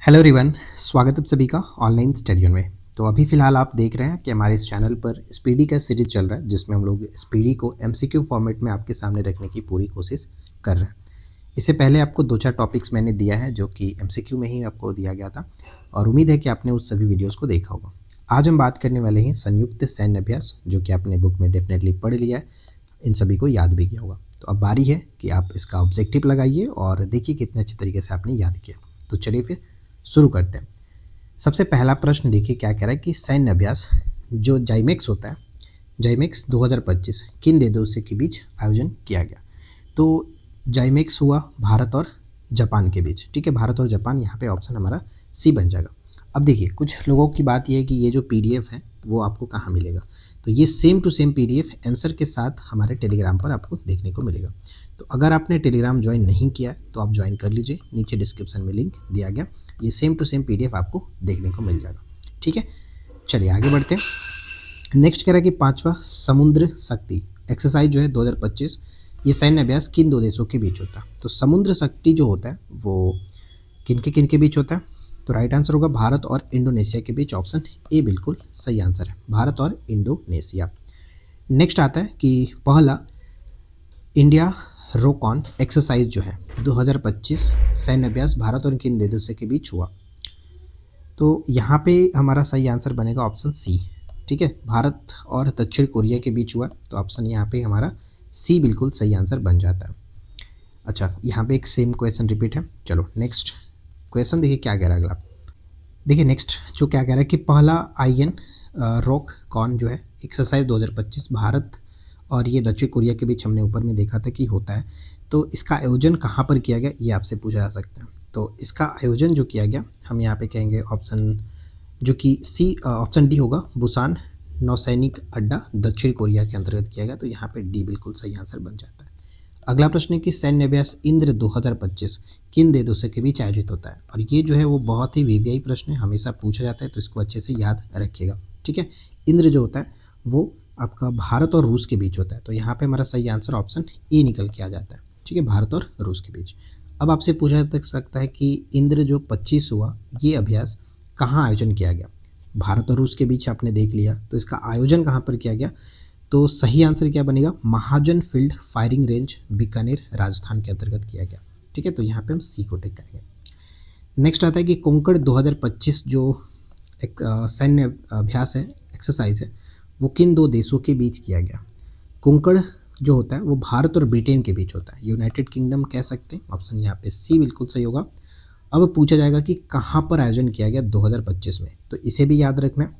Hello everyone, स्वागत है आप सभी का ऑनलाइन स्टडी में। तो अभी फ़िलहाल आप देख रहे हैं कि हमारे इस चैनल पर स्पीडी का सीरीज चल रहा है, जिसमें हम लोग स्पीडी को एमसीक्यू फॉर्मेट में आपके सामने रखने की पूरी कोशिश कर रहे हैं। इससे पहले आपको 2-4 टॉपिक्स मैंने दिया है जो कि एमसीक्यू में ही आपको दिया गया था, और उम्मीद है कि आपने उस सभी वीडियोज़ को देखा होगा। आज हम बात करने वाले हैं संयुक्त सैन्य अभ्यास, जो कि आपने बुक में डेफिनेटली पढ़ लिया है, इन सभी को याद भी किया होगा। तो अब बारी है कि आप इसका ऑब्जेक्टिव लगाइए और देखिए कितने अच्छे तरीके से आपने याद किया। तो चलिए फिर शुरू करते हैं। सबसे पहला प्रश्न देखिए क्या कह रहा है कि सैन्य अभ्यास जो जाइमेक्स होता है, जाइमेक्स 2025 किन देशों के बीच आयोजन किया गया। तो जाइमेक्स हुआ भारत और जापान के बीच, ठीक है, भारत और जापान, यहाँ पे ऑप्शन हमारा सी बन जाएगा। अब देखिए कुछ लोगों की बात यह है कि ये जो पीडीएफ है वो आपको कहाँ मिलेगा। तो ये same to same PDF answer के साथ हमारे टेलीग्राम पर आपको देखने को मिलेगा। तो अगर आपने टेलीग्राम ज्वाइन नहीं किया है तो आप ज्वाइन कर लीजिए, नीचे डिस्क्रिप्शन में लिंक दिया गया, ये सेम टू सेम पीडीएफ आपको देखने को मिल जाएगा। ठीक है, चलिए आगे बढ़ते हैं। नेक्स्ट कह रहा है कि 5वां समुद्र शक्ति एक्सरसाइज जो है 2025, ये सैन्य अभ्यास किन दो देशों के बीच होता है। तो समुद्र शक्ति जो होता है वो किन के बीच होता है। तो राइट आंसर होगा भारत और इंडोनेशिया के बीच, ऑप्शन ए बिल्कुल सही आंसर है, भारत और इंडोनेशिया। नेक्स्ट आता है कि पहला इंडिया रोकॉन एक्सरसाइज जो है 2025 सैन्य अभ्यास भारत और किन देशों के बीच हुआ। तो यहाँ पे हमारा सही आंसर बनेगा ऑप्शन सी, ठीक है, भारत और दक्षिण कोरिया के बीच हुआ। तो ऑप्शन यहाँ पे हमारा सी बिल्कुल सही आंसर बन जाता है। अच्छा, यहाँ पे एक सेम क्वेश्चन रिपीट है। चलो नेक्स्ट क्वेश्चन देखिए क्या कह रहा है अगला। देखिए नेक्स्ट जो क्या कह रहा है कि पहला आईएन रॉक कॉन जो है एक्सरसाइज 2025 भारत और ये दक्षिण कोरिया के बीच हमने ऊपर में देखा था कि होता है। तो इसका आयोजन कहाँ पर किया गया, ये आपसे पूछा जा सकता है। तो इसका आयोजन जो किया गया हम यहाँ पे कहेंगे ऑप्शन जो कि सी, ऑप्शन डी होगा, बुसान नौसैनिक अड्डा दक्षिण कोरिया के अंतर्गत किया गया। तो यहाँ पे डी बिल्कुल सही आंसर बन जाता है। अगला प्रश्न है कि सैन्य अभ्यास इंद्र 2025 किन देशों के बीच आयोजित होता है। और ये जो है वो बहुत ही वीवीआई प्रश्न है, हमेशा पूछा जाता है, तो इसको अच्छे से याद रखिएगा। ठीक है, इंद्र जो होता है वो आपका भारत और रूस के बीच होता है। तो यहाँ पे हमारा सही आंसर ऑप्शन ए निकल के आ जाता है। ठीक है, भारत और रूस के बीच। अब आपसे पूछा जा सकता है कि इंद्र जो 25 हुआ ये अभ्यास कहाँ आयोजन किया गया। भारत और रूस के बीच आपने देख लिया, तो इसका आयोजन कहाँ पर किया गया। तो सही आंसर क्या बनेगा, Mahajan field firing range Bikaner Rajasthan के अंतर्गत किया गया। ठीक है, तो यहाँ पे हम सी को टिक करेंगे। नेक्स्ट आता है कि कोंकण 2025 जो एक सैन्य अभ्यास है, एक्सरसाइज है, वो किन दो देशों के बीच किया गया। कोंकण जो होता है वो भारत और ब्रिटेन के बीच होता है, यूनाइटेड किंगडम कह सकते हैं, ऑप्शन यहाँ पे सी बिल्कुल सही होगा। अब पूछा जाएगा कि कहाँ पर आयोजन किया गया 2025 में, तो इसे भी याद रखना।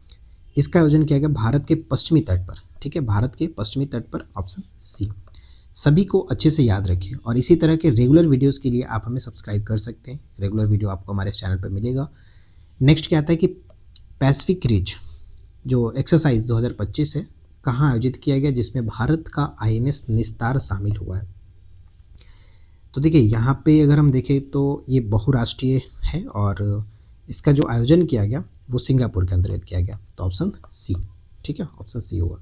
इसका आयोजन किया गया भारत के पश्चिमी तट पर। ठीक है, भारत के पश्चिमी तट पर, ऑप्शन सी। सभी को अच्छे से याद रखिए और इसी तरह के रेगुलर वीडियोस के लिए आप हमें सब्सक्राइब कर सकते हैं। रेगुलर वीडियो आपको हमारे चैनल पर मिलेगा। नेक्स्ट क्या आता है कि पैसिफिक रिज जो एक्सरसाइज 2025 है कहाँ आयोजित किया गया, जिसमें भारत का आईएनएस निस्तार शामिल हुआ है। तो देखिए यहाँ पे अगर हम देखें तो ये बहुराष्ट्रीय है और इसका जो आयोजन किया गया वो सिंगापुर के अंतर्गत किया गया। तो ऑप्शन सी, ठीक है, ऑप्शन सी होगा।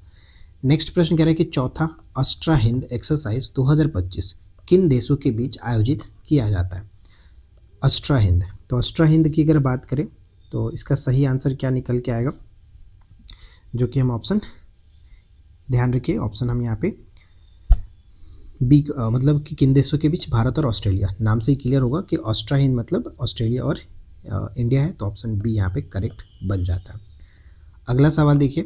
नेक्स्ट प्रश्न कह रहा है कि चौथा अष्ट्रा हिंद एक्सरसाइज 2025 किन देशों के बीच आयोजित किया जाता है। अष्ट्रा हिंद, तो अष्ट्रा हिंद की अगर बात करें तो इसका सही आंसर क्या निकल के आएगा, जो कि हम ऑप्शन ध्यान रखिए, ऑप्शन हम यहाँ पे बी, मतलब कि किन देशों के बीच, भारत और ऑस्ट्रेलिया। नाम से ही क्लियर होगा कि ऑस्ट्रा हिंद मतलब ऑस्ट्रेलिया और इंडिया है। तो ऑप्शन बी यहाँ पे करेक्ट बन जाता है। अगला सवाल देखिए,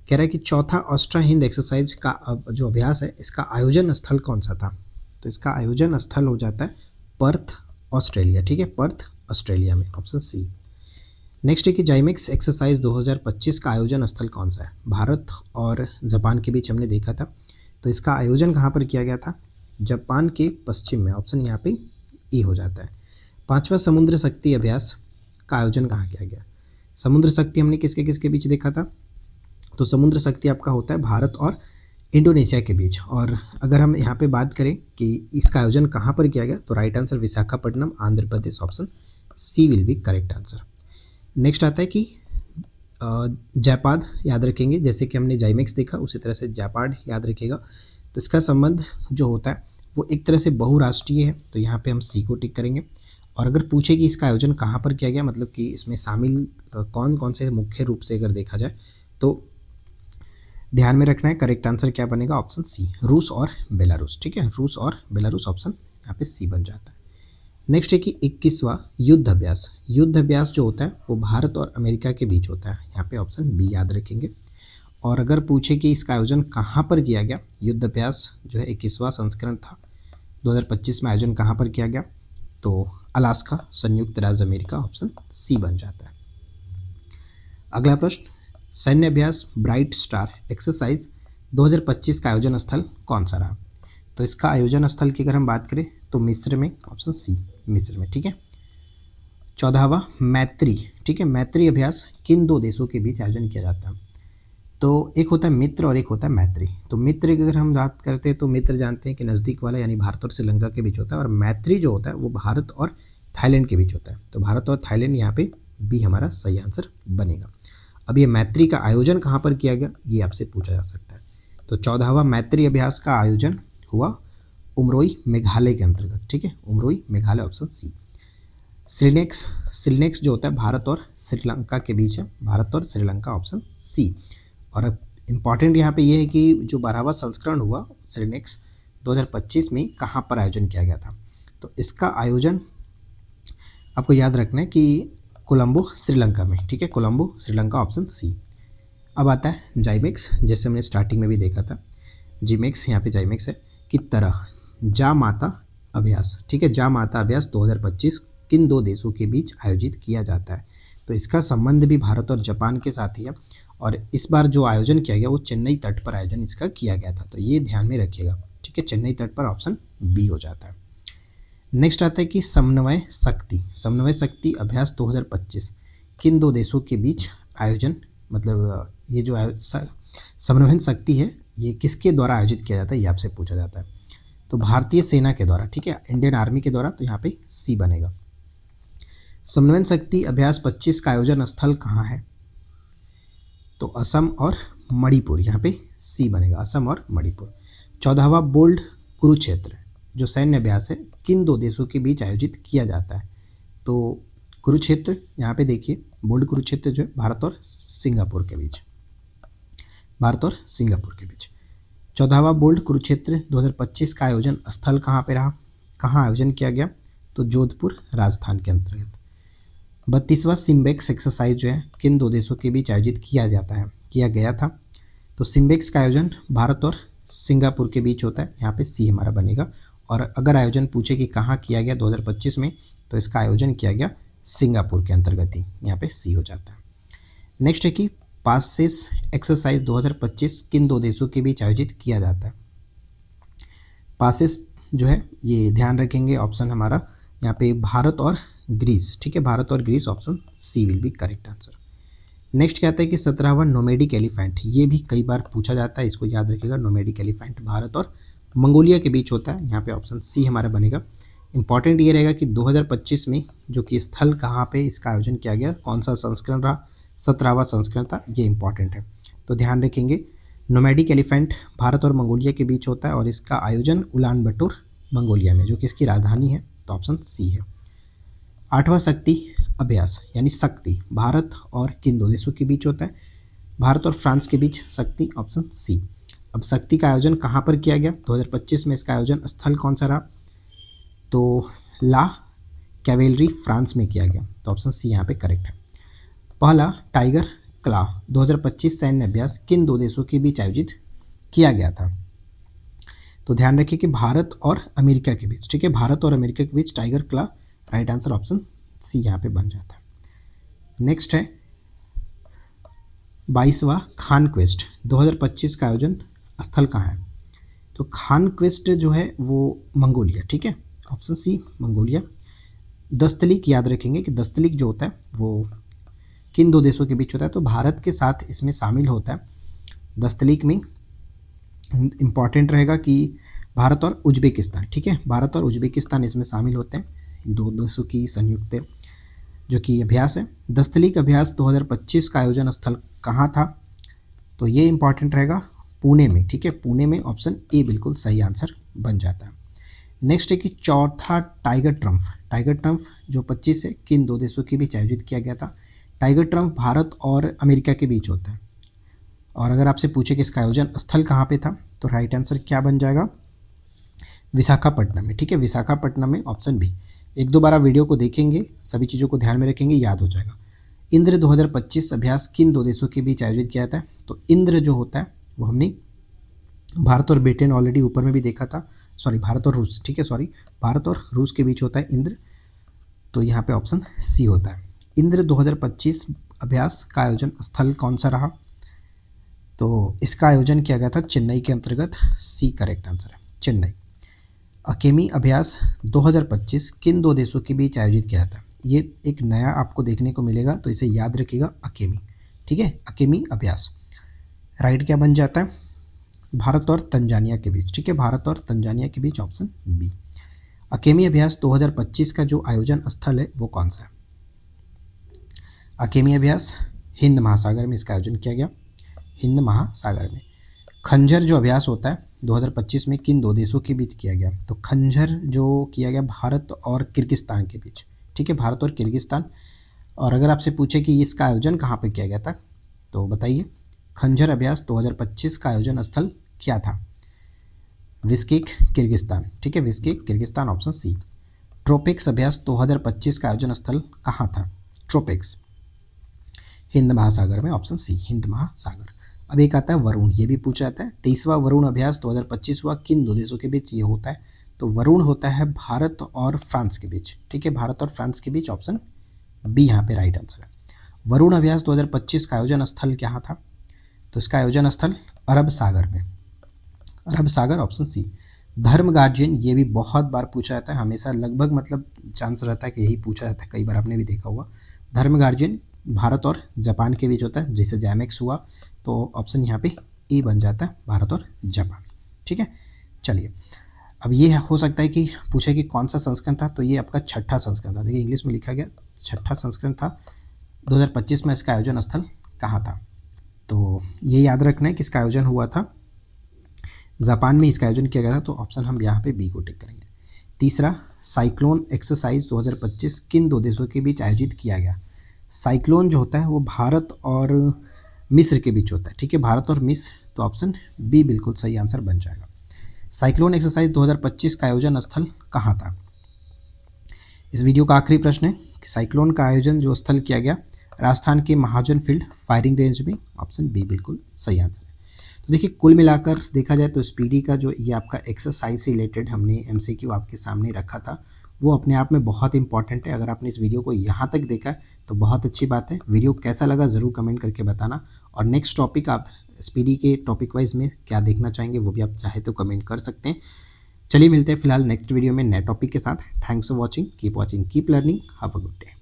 कह रहा है कि चौथा ऑस्ट्रा हिंद एक्सरसाइज का जो अभ्यास है इसका आयोजन स्थल कौन सा था। तो इसका आयोजन स्थल हो जाता है पर्थ ऑस्ट्रेलिया। ठीक है, पर्थ ऑस्ट्रेलिया में, ऑप्शन सी। नेक्स्ट है कि जाइमेक्स एक्सरसाइज 2025 का आयोजन स्थल कौन सा है। भारत और जापान के बीच हमने देखा था, तो इसका आयोजन कहाँ पर किया गया था, जापान के पश्चिम में, ऑप्शन यहाँ पे ई हो जाता है। 5वां समुद्र शक्ति अभ्यास का आयोजन कहाँ किया गया। समुद्र शक्ति हमने किसके बीच देखा था, तो समुद्र शक्ति आपका होता है भारत और इंडोनेशिया के बीच। और अगर हम यहाँ पे बात करें कि इसका आयोजन कहाँ पर किया गया, तो right answer Visakhapatnam Andhra Pradesh, option C will be correct answer. Next आता है कि जापाद याद रखेंगे, जैसे कि हमने जाइमेक्स देखा उसी तरह से जापाड याद रखिएगा। तो इसका संबंध जो होता है वो एक तरह से बहुराष्ट्रीय है, तो यहाँ पे हम सी को टिक करेंगे। और अगर पूछे कि इसका आयोजन कहाँ पर किया गया, मतलब कि इसमें शामिल कौन कौन से मुख्य रूप से अगर देखा जाए तो ध्यान में रखना है, करेक्ट आंसर क्या बनेगा, ऑप्शन सी, रूस और बेलारूस। ठीक है, रूस और बेलारूस, ऑप्शन यहाँ पे सी बन जाता है। नेक्स्ट है कि 21वां युद्ध अभ्यास। युद्ध अभ्यास जो होता है वो भारत और अमेरिका के बीच होता है, यहाँ पे ऑप्शन बी याद रखेंगे। और अगर पूछे कि इसका आयोजन कहाँ पर किया गया, युद्ध अभ्यास जो है 21वां संस्करण था 2025 में, आयोजन कहाँ पर किया गया, तो अलास्का, संयुक्त राज्य अमेरिका, ऑप्शन सी बन जाता है। अगला प्रश्न, सैन्य अभ्यास ब्राइट स्टार एक्सरसाइज 2025 का आयोजन स्थल कौन सा रहा, तो इसका आयोजन स्थल की अगर हम बात करें तो मिस्र में, ऑप्शन सी, मिस्र में। ठीक है, 14वां मैत्री। ठीक है, मैत्री अभ्यास किन दो देशों के बीच आयोजन किया जाता है, तो एक होता है मित्र और एक होता है मैत्री। तो मित्र की अगर हम बात करते हैं तो मित्र जानते हैं कि नज़दीक वाला, यानी भारत और श्रीलंका के बीच होता है, और मैत्री जो होता है वो भारत और थाईलैंड के बीच होता है। तो भारत और थाईलैंड, यहाँ पे बी हमारा सही आंसर बनेगा। अब ये मैत्री का आयोजन कहाँ पर किया गया, ये आपसे पूछा जा सकता है। तो 14वां मैत्री अभ्यास का आयोजन हुआ उमरोई मेघालय के अंतर्गत। ठीक है, उमरोई मेघालय, ऑप्शन सी। श्रीलेक्स जो होता है भारत और श्रीलंका के बीच है, भारत और श्रीलंका, ऑप्शन सी। और अब इम्पॉर्टेंट यहाँ पे ये है कि जो 12वां संस्करण हुआ श्रीलेक्स 2025 में कहाँ पर आयोजन किया गया था, तो इसका आयोजन आपको याद रखना है कि कोलंबो श्रीलंका में। ठीक है, कोलंबो श्रीलंका, ऑप्शन सी। अब आता है जाइमेक्स, जैसे हमने स्टार्टिंग में भी देखा था, जीमेक्स, यहाँ पे जाइमेक्स है कि तरह जा माता अभ्यास। ठीक है, जा माता अभ्यास 2025 किन दो देशों के बीच आयोजित किया जाता है, तो इसका संबंध भी भारत और जापान के साथ ही है, और इस बार जो आयोजन किया गया वो चेन्नई तट पर आयोजन इसका किया गया था, तो ये ध्यान में रखिएगा। ठीक है, चेन्नई तट पर, ऑप्शन बी हो जाता है। नेक्स्ट आता है कि समन्वय शक्ति अभ्यास 2025 किन दो देशों के बीच आयोजन, मतलब ये जो समन्वय शक्ति है ये किसके द्वारा आयोजित किया जाता है, ये आपसे पूछा जाता है। तो भारतीय सेना के द्वारा। ठीक है, इंडियन आर्मी के द्वारा, तो यहाँ पे सी बनेगा। समन्वय शक्ति अभ्यास 25 का आयोजन स्थल कहाँ है, तो असम और मणिपुर, यहाँ पे सी बनेगा, असम और मणिपुर। 14वां बोल्ड कुरुक्षेत्र जो सैन्य अभ्यास है किन दो देशों के बीच आयोजित किया जाता है, तो कुरुक्षेत्र, यहाँ पे देखिए बोल्ड कुरुक्षेत्र जो है भारत और सिंगापुर के बीच, भारत और सिंगापुर के बीच। 14वां बोल्ड कुरुक्षेत्र 2025 का आयोजन स्थल कहाँ पे रहा, कहाँ आयोजन किया गया, तो जोधपुर राजस्थान के अंतर्गत। 32वां सिम्बेक्स एक्सरसाइज जो है किन दो देशों के बीच आयोजित किया गया था, तो सिम्बेक्स का आयोजन भारत और सिंगापुर के बीच होता है, यहाँ पे सी हमारा बनेगा। और अगर आयोजन पूछे कि कहाँ किया गया 2025 में, तो इसका आयोजन किया गया सिंगापुर के अंतर्गत ही, यहाँ पे सी हो जाता है। नेक्स्ट है कि पासेस एक्सरसाइज 2025 किन दो देशों के बीच आयोजित किया जाता है, पासेस जो है ये ध्यान रखेंगे, ऑप्शन हमारा यहाँ पे भारत और ग्रीस। ठीक है, भारत और Greece, option C will be correct answer. Next क्या आता है कि 17वां नोमैडिक एलिफेंट, ये भी कई बार पूछा जाता है, इसको याद रखिएगा। नोमैडिक एलिफेंट भारत और मंगोलिया के बीच होता है, यहाँ पे ऑप्शन सी हमारा बनेगा। इंपॉर्टेंट ये रहेगा कि 2025 में जो कि स्थल कहाँ पे इसका आयोजन किया गया, कौन सा संस्करण रहा, 17वां संस्करण था, ये इंपॉर्टेंट है, तो ध्यान रखेंगे। नोमैडिक एलिफेंट भारत और मंगोलिया के बीच होता है और इसका आयोजन उलान बटोर मंगोलिया में, जो कि इसकी राजधानी है, तो ऑप्शन सी है। 8वां शक्ति अभ्यास यानी शक्ति भारत और किन दो देशों के बीच होता है, भारत और फ्रांस के बीच शक्ति, ऑप्शन सी। अब शक्ति का आयोजन कहाँ पर किया गया 2025 में, इसका आयोजन स्थल कौन सा रहा, तो ला कैवेलरी फ्रांस में किया गया, तो ऑप्शन सी यहाँ पे करेक्ट है। पहला टाइगर क्ला 2025 सैन्य अभ्यास किन दो देशों के बीच आयोजित किया गया था, तो ध्यान रखिए कि भारत और अमेरिका के बीच। ठीक है, भारत और अमेरिका के बीच टाइगर क्ला, राइट आंसर ऑप्शन सी यहाँ पे बन जाता है। नेक्स्ट है 22वां खान क्वेस्ट 2025 का आयोजन स्थल कहाँ है, तो खान क्वेस्ट जो है वो मंगोलिया। ठीक है, ऑप्शन सी मंगोलिया। दस्तलिक याद रखेंगे कि दस्तलिक जो होता है वो किन दो देशों के बीच होता है, तो भारत के साथ इसमें शामिल होता है। दस्तलिक में इम्पॉर्टेंट रहेगा कि भारत और उज्बेकिस्तान। ठीक है, भारत और उज्बेकिस्तान इसमें शामिल होते हैं, इन दो देशों की संयुक्त जो कि अभ्यास है। दस्तलिक अभ्यास 2025 का आयोजन स्थल कहाँ था, तो ये इंपॉर्टेंट रहेगा पुणे में। ठीक है, पुणे में, ऑप्शन ए बिल्कुल सही आंसर बन जाता है। नेक्स्ट है कि चौथा टाइगर ट्रम्प। टाइगर ट्रम्प जो 25 है किन दो देशों के बीच आयोजित किया गया था? टाइगर ट्रम्प भारत और अमेरिका के बीच होता है। और अगर आपसे पूछे कि इसका आयोजन स्थल कहाँ पे था, तो राइट आंसर क्या बन जाएगा? विशाखापट्टनम में। ठीक है, विशाखापट्टनम में, ऑप्शन बी। एक दो बार वीडियो को देखेंगे, सभी चीज़ों को ध्यान में रखेंगे, याद हो जाएगा। इंद्र 2025 अभ्यास किन दो देशों के बीच आयोजित किया जाता है? तो इंद्र जो होता है वो हमने भारत और ब्रिटेन ऑलरेडी ऊपर में भी देखा था, सॉरी भारत और रूस, ठीक है, सॉरी भारत और रूस के बीच होता है इंद्र, तो यहाँ पे ऑप्शन सी होता है। इंद्र 2025 अभ्यास का आयोजन स्थल कौन सा रहा? तो इसका आयोजन किया गया था चेन्नई के अंतर्गत, सी करेक्ट आंसर है, चेन्नई। अकेमी अभ्यास 2025 किन दो देशों के बीच आयोजित किया था? ये एक नया आपको देखने को मिलेगा, तो इसे याद रखिएगा, अकेमी। ठीक है, अकेमी अभ्यास। राइट क्या बन जाता है? भारत और तंजानिया के बीच। ठीक है, भारत और तंजानिया के बीच, ऑप्शन बी। अकेमी अभ्यास 2025 का जो आयोजन स्थल है वो कौन सा है? अकेमी अभ्यास हिंद महासागर में इसका आयोजन किया गया, हिंद महासागर में। खंजर जो अभ्यास होता है 2025 में किन दो देशों के बीच किया गया? तो खंजर जो किया गया भारत और किर्गिस्तान के बीच। ठीक है, भारत और किर्गिस्तान। और अगर आपसे पूछे कि इसका आयोजन कहाँ पे किया गया था, तो बताइए। खंजर अभ्यास 2025 का आयोजन स्थल क्या था? Bishkek, Kyrgyzstan. ठीक है, बिश्केक, किर्गिस्तान, ऑप्शन सी। ट्रोपिक्स अभ्यास 2025 का आयोजन स्थल कहाँ था? ट्रोपिक्स हिंद महासागर में, ऑप्शन सी, हिंद महासागर। अब एक आता है वरुण, ये भी पूछा जाता है। 23वां वरुण अभ्यास 2025 हुआ किन दो देशों के बीच ये होता है? तो वरुण होता है भारत और फ्रांस के बीच। ठीक है, भारत और फ्रांस के बीच, ऑप्शन बी यहाँ पे राइट आंसर है। वरुण अभ्यास 2025 का आयोजन स्थल क्या था? तो इसका आयोजन स्थल अरब सागर में, अरब सागर, ऑप्शन सी। धर्म गार्जियन, ये भी बहुत बार पूछा जाता है, हमेशा लगभग मतलब चांस रहता है कि यही पूछा जाता है, कई बार आपने भी देखा होगा। धर्म गार्जियन भारत और जापान के बीच होता है, जैसे जैमेक्स हुआ, तो ऑप्शन यहाँ पे ए बन जाता है, भारत और जापान। ठीक है, चलिए अब ये हो सकता है कि पूछे कि कौन सा संस्करण था, तो ये आपका छठा संस्करण था। देखिए इंग्लिश में लिखा गया छठा संस्करण था। 2025 में इसका आयोजन स्थल कहाँ था? तो ये याद रखना है कि इसका आयोजन हुआ था जापान में, इसका आयोजन किया गया था, तो ऑप्शन हम यहाँ पे बी को टिक करेंगे। तीसरा, साइक्लोन एक्सरसाइज 2025 किन दो देशों के बीच आयोजित किया गया? साइक्लोन जो होता है वो भारत और मिस्र के बीच होता है। ठीक है, भारत और मिस्र, तो ऑप्शन बी बिल्कुल सही आंसर बन जाएगा। साइक्लोन एक्सरसाइज 2025 का आयोजन स्थल कहाँ था? इस वीडियो का आखिरी प्रश्न है कि साइक्लोन का आयोजन जो स्थल किया गया राजस्थान के महाजन फील्ड फायरिंग रेंज में, ऑप्शन बी बिल्कुल सही आंसर है। तो देखिए कुल मिलाकर देखा जाए तो स्पीडी का जो ये आपका एक्सरसाइज से रिलेटेड हमने एमसीक्यू आपके सामने रखा था, वो अपने आप में बहुत इंपॉर्टेंट है। अगर आपने इस वीडियो को यहाँ तक देखा है तो बहुत अच्छी बात है। वीडियो कैसा लगा ज़रूर कमेंट करके बताना, और नेक्स्ट टॉपिक आप स्पीडी के टॉपिक वाइज में क्या देखना चाहेंगे वो भी आप चाहे तो कमेंट कर सकते हैं। चलिए मिलते हैं फिलहाल नेक्स्ट वीडियो में नए टॉपिक के साथ। Thanks for watching, keep watching, keep learning, have a good day.